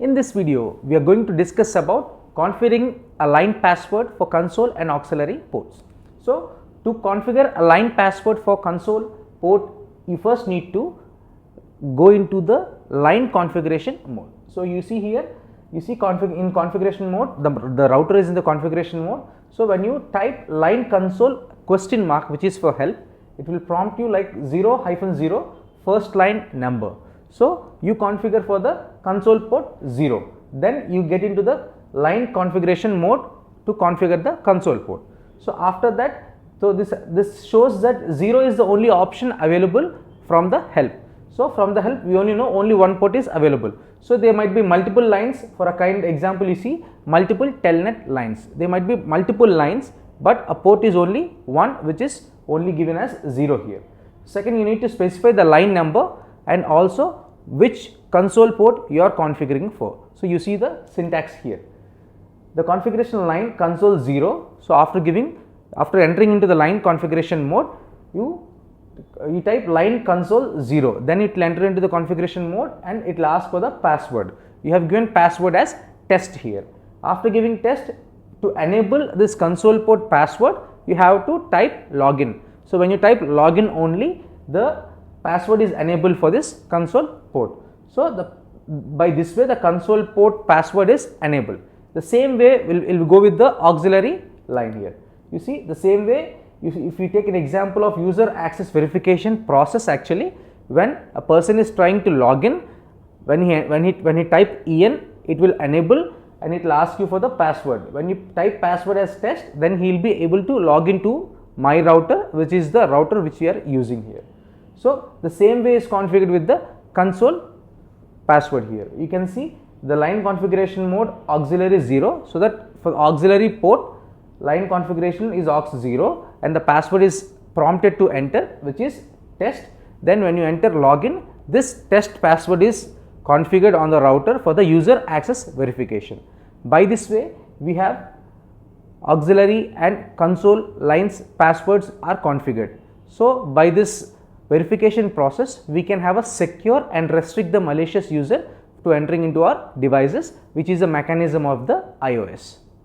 In this video, we are going to discuss about configuring a line password for console and auxiliary ports. So, to configure a line password for console port, you first need to go into the line configuration mode. So, you see here, you see in configuration mode, the router is in the configuration mode. So, when you type line console question mark, which is for help, it will prompt you like 0-0 first line number. So, you configure for the console port 0, then you get into the line configuration mode to configure the console port. So, after that, so this shows that 0 is the only option available from the help. So, from the help we only know only one port is available. So, there might be multiple lines. For a kind example, you see multiple telnet lines. There might be multiple lines, but a port is only one, which is only given as 0 here. Second, you need to specify the line number and also which console port you are configuring for. So, you see the syntax here. The configuration line console 0. So, after entering into the line configuration mode, you type line console 0, then it will enter into the configuration mode and it will ask for the password. You have given password as test here. After giving test, to enable this console port password, you have to type login. So, when you type login only, the password is enabled for this console port. So, by this way the console port password is enabled. The same way we'll go with the auxiliary line here. You see the same way, if you take an example of user access verification process, actually when a person is trying to log in, when he type en, it will enable and it will ask you for the password. When you type password as test, then he will be able to log into my router, which is the router which we are using here. So, the same way is configured with the console password here. You can see the line configuration mode auxiliary 0. So, that for auxiliary port, line configuration is aux 0 and the password is prompted to enter, which is test. Then when you enter login, this test password is configured on the router for the user access verification. By this way, we have auxiliary and console lines passwords are configured. So, by this verification process, we can have a secure and restrict the malicious user to entering into our devices, which is a mechanism of the iOS.